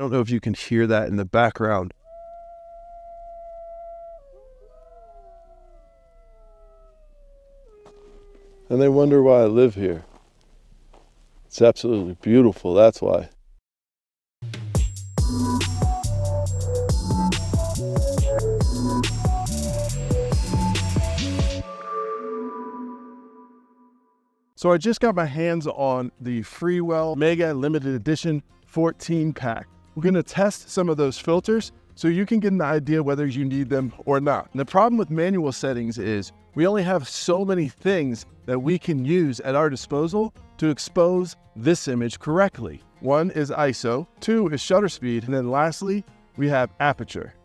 don't know if you can hear that in the background. And they wonder why I live here. It's absolutely beautiful, that's why. So I just got my hands on the Freewell Mega Limited Edition 14 pack. We're gonna test some of those filters so you can get an idea whether you need them or not. And the problem with manual settings is we only have so many things that we can use at our disposal to expose this image correctly. One is ISO, two is shutter speed, and then lastly, we have aperture.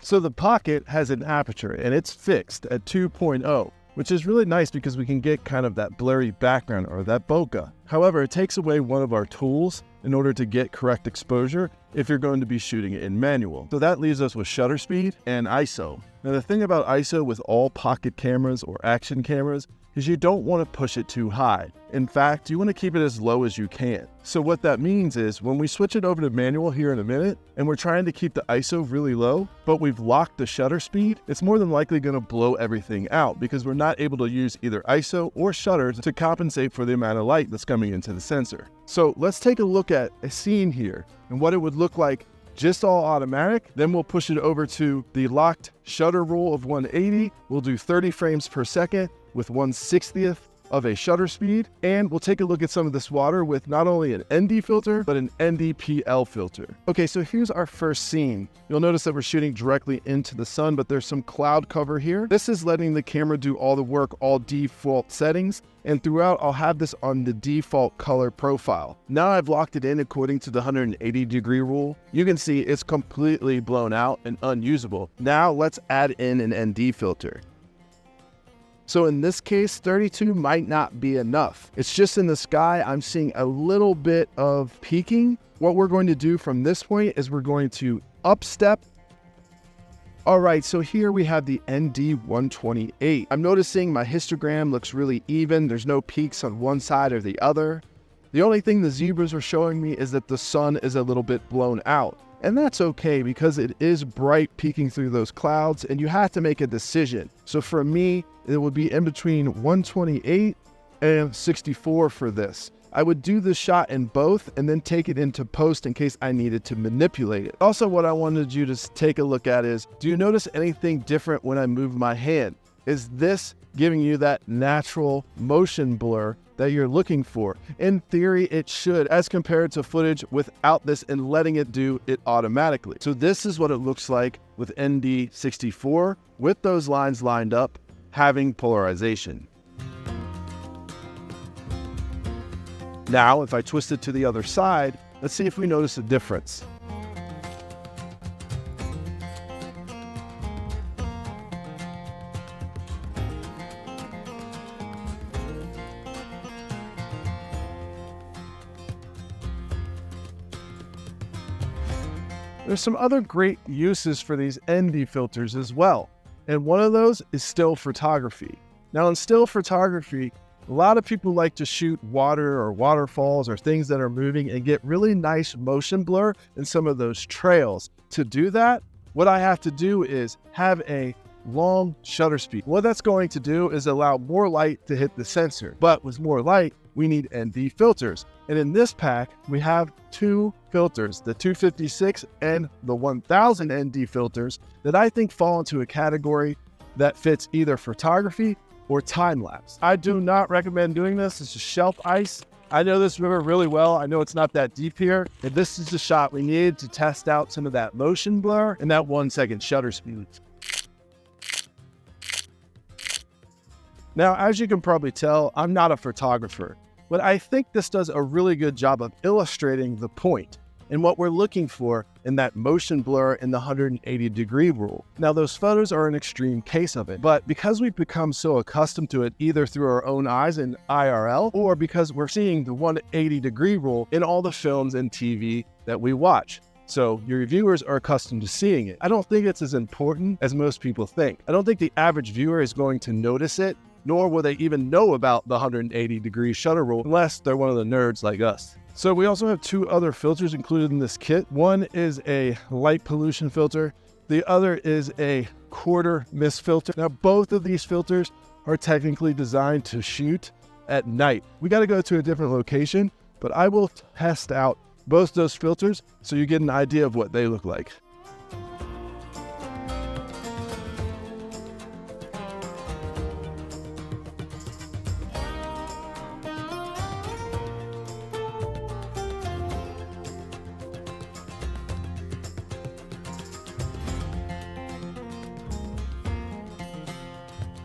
So the Pocket has an aperture and it's fixed at 2.0. which is really nice because we can get kind of that blurry background or that bokeh. However, it takes away one of our tools in order to get correct exposure if you're going to be shooting it in manual. So that leaves us with shutter speed and ISO. Now the thing about ISO with all pocket cameras or action cameras is you don't want to push it too high. In fact, you want to keep it as low as you can. So what that means is when we switch it over to manual here in a minute, and we're trying to keep the ISO really low, but we've locked the shutter speed, it's more than likely going to blow everything out because we're not able to use either ISO or shutters to compensate for the amount of light that's coming into the sensor. So let's take a look at a scene here and what it would look like just all automatic. Then we'll push it over to the locked shutter rule of 180. We'll do 30 frames per second with 1/60th of a shutter speed. And we'll take a look at some of this water with not only an ND filter, but an NDPL filter. Okay, so here's our first scene. You'll notice that we're shooting directly into the sun, but there's some cloud cover here. This is letting the camera do all the work, all default settings. And throughout, I'll have this on the default color profile. Now I've locked it in according to the 180-degree rule. You can see it's completely blown out and unusable. Now let's add in an ND filter. So in this case, 32 might not be enough. It's just in the sky, I'm seeing a little bit of peaking. What we're going to do from this point is we're going to upstep. All right, so here we have the ND128. I'm noticing my histogram looks really even. There's no peaks on one side or the other. The only thing the zebras are showing me is that the sun is a little bit blown out. And that's okay because it is bright peeking through those clouds and you have to make a decision. So for me, it would be in between 128 and 64 for this. I would do this shot in both and then take it into post in case I needed to manipulate it. Also, what I wanted you to take a look at is, do you notice anything different when I move my hand? Is this giving you that natural motion blur that you're looking for? In theory, it should, as compared to footage without this and letting it do it automatically. So this is what it looks like with ND64 with those lines lined up, having polarization. Now, if I twist it to the other side, let's see if we notice a difference. There's some other great uses for these ND filters as well. And one of those is still photography. Now in still photography, a lot of people like to shoot water or waterfalls or things that are moving and get really nice motion blur in some of those trails. To do that, what I have to do is have a long shutter speed. What that's going to do is allow more light to hit the sensor. But with more light, we need ND filters. And in this pack, we have two filters, the 256 and the 1000 ND filters that I think fall into a category that fits either photography or time-lapse. I do not recommend doing this. It's just shelf ice. I know this river really well. I know it's not that deep here. And this is the shot we needed to test out some of that motion blur and that 1 second shutter speed. Now, as you can probably tell, I'm not a photographer, but I think this does a really good job of illustrating the point and what we're looking for in that motion blur in the 180-degree rule. Now, those photos are an extreme case of it, but because we've become so accustomed to it, either through our own eyes in IRL, or because we're seeing the 180-degree rule in all the films and TV that we watch. So your viewers are accustomed to seeing it. I don't think it's as important as most people think. I don't think the average viewer is going to notice it, nor will they even know about the 180-degree shutter rule unless they're one of the nerds like us. So we also have two other filters included in this kit. One is a light pollution filter. The other is a quarter mist filter. Now, both of these filters are technically designed to shoot at night. We got to go to a different location, but I will test out both those filters so you get an idea of what they look like.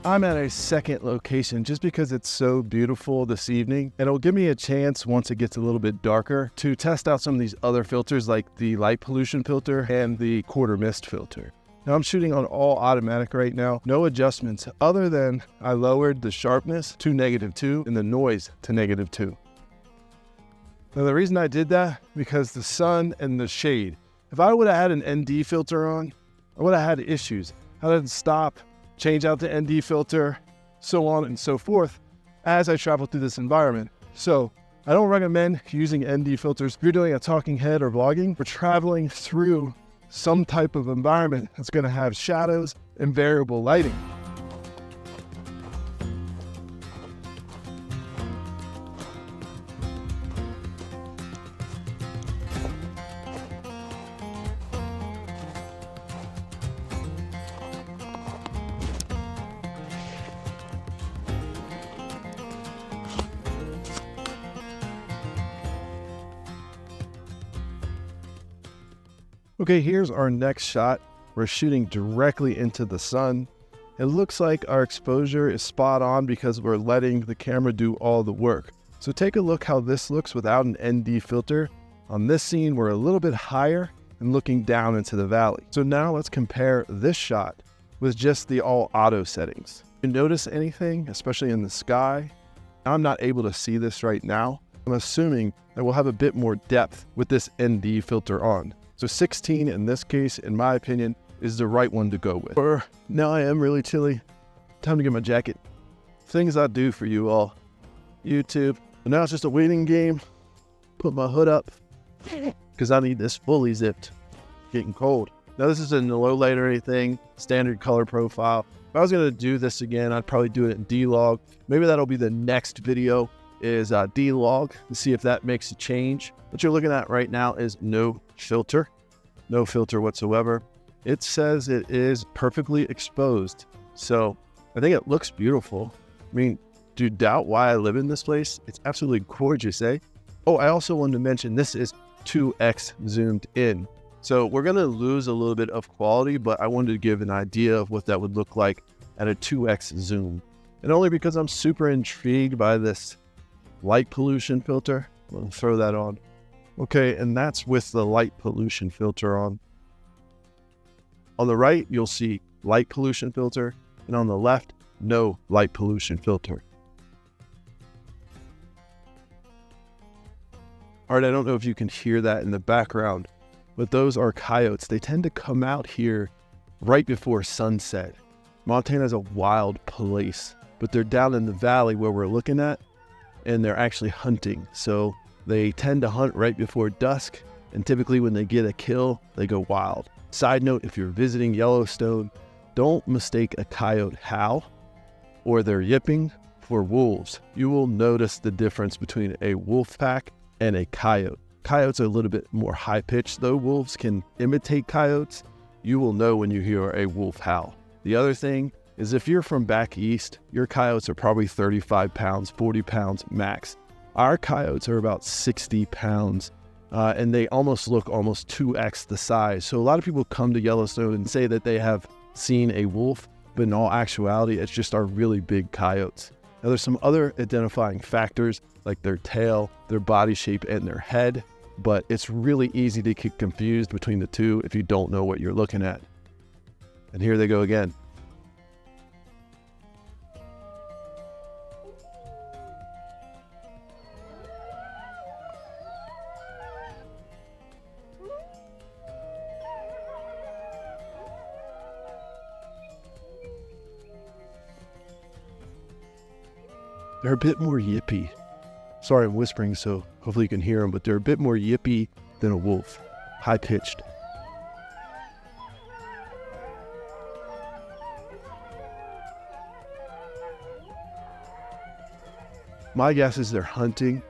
I'm at a second location just because it's so beautiful this evening, and it'll give me a chance once it gets a little bit darker to test out some of these other filters like the light pollution filter and the quarter mist filter. Now I'm shooting on all automatic right now, no adjustments other than I lowered the sharpness to -2 and the noise to -2. Now the reason I did that, because the sun and the shade. If I would have had an ND filter on, I would have had issues. I had to stop, change out the ND filter, so on and so forth as I travel through this environment. So I don't recommend using ND filters if you're doing a talking head or vlogging. We're traveling through some type of environment that's going to have shadows and variable lighting. Okay, here's our next shot. We're shooting directly into the sun. It looks like our exposure is spot on because we're letting the camera do all the work. So take a look how this looks without an ND filter. On this scene, we're a little bit higher and looking down into the valley. So now let's compare this shot with just the all auto settings. You notice anything, especially in the sky? I'm not able to see this right now. I'm assuming that we'll have a bit more depth with this ND filter on. So 16 in this case, in my opinion, is the right one to go with. Now I am really chilly. Time to get my jacket. Things I do for you all. YouTube. But now it's just a waiting game. Put my hood up because I need this fully zipped. Getting cold. Now this isn't a low light or anything. Standard color profile. If I was going to do this again, I'd probably do it in D-Log. Maybe that'll be the next video, is D-Log, to see if that makes a change. What you're looking at right now is no filter whatsoever. It says it is perfectly exposed. So I think it looks beautiful. I mean, do you doubt why I live in this place? It's absolutely gorgeous, eh? Oh, I also wanted to mention this is 2x zoomed in. So we're going to lose a little bit of quality, but I wanted to give an idea of what that would look like at a 2x zoom. And only because I'm super intrigued by this light pollution filter, I'm going to throw that on. Okay, and that's with the light pollution filter on. On the right, you'll see light pollution filter, and on the left, no light pollution filter. All right, I don't know if you can hear that in the background, but those are coyotes. They tend to come out here right before sunset. Montana's a wild place, but they're down in the valley where we're looking at, and they're actually hunting. So they tend to hunt right before dusk, and typically when they get a kill, they go wild. Side note, if you're visiting Yellowstone, don't mistake a coyote howl or their yipping for wolves. You will notice the difference between a wolf pack and a coyote. Coyotes are a little bit more high-pitched, though wolves can imitate coyotes. You will know when you hear a wolf howl. The other thing is if you're from back east, your coyotes are probably 35 pounds, 40 pounds max. Our coyotes are about 60 pounds, and they almost look almost 2x the size. So a lot of people come to Yellowstone and say that they have seen a wolf, but in all actuality, it's just our really big coyotes. Now there's some other identifying factors like their tail, their body shape, and their head, but it's really easy to get confused between the two if you don't know what you're looking at. And here they go again. They're a bit more yippy. Sorry, I'm whispering, so hopefully you can hear them, but they're a bit more yippy than a wolf, high-pitched. My guess is they're hunting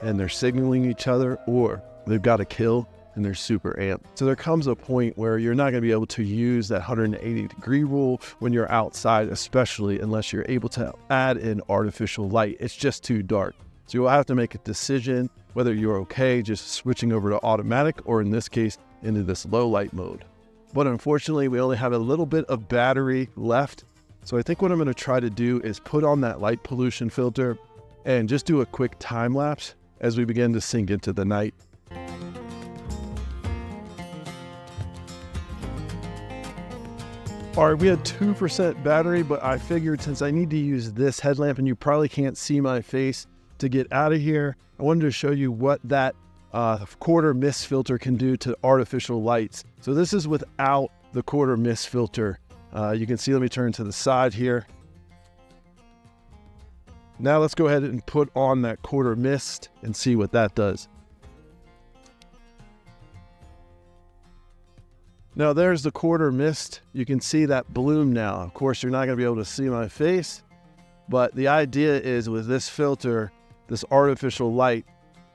and they're signaling each other, or they've got a kill and they're super amped. So there comes a point where you're not going to be able to use that 180-degree rule when you're outside, especially unless you're able to add in artificial light. It's just too dark. So you'll have to make a decision whether you're okay just switching over to automatic, or in this case, into this low light mode. But unfortunately, we only have a little bit of battery left. So I think what I'm going to try to do is put on that light pollution filter and just do a quick time lapse as we begin to sink into the night. All right, we had 2% battery, but I figured since I need to use this headlamp and you probably can't see my face to get out of here, I wanted to show you what that quarter mist filter can do to artificial lights. So this is without the quarter mist filter. You can see, let me turn to the side here. Now let's go ahead and put on that quarter mist and see what that does. Now there's the quarter mist. You can see that bloom now. Of course, you're not going to be able to see my face, but the idea is with this filter, this artificial light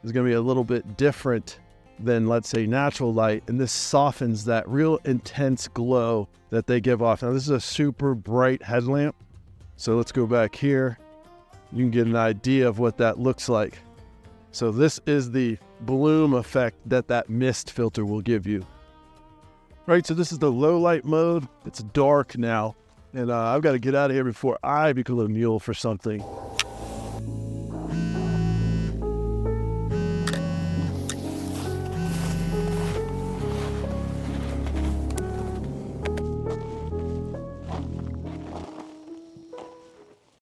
is going to be a little bit different than, let's say, natural light, and this softens that real intense glow that they give off. Now this is a super bright headlamp, so let's go back here. You can get an idea of what that looks like. So this is the bloom effect that mist filter will give you. Right, so this is the low light mode. It's dark now, and I've got to get out of here before I become a mule for something.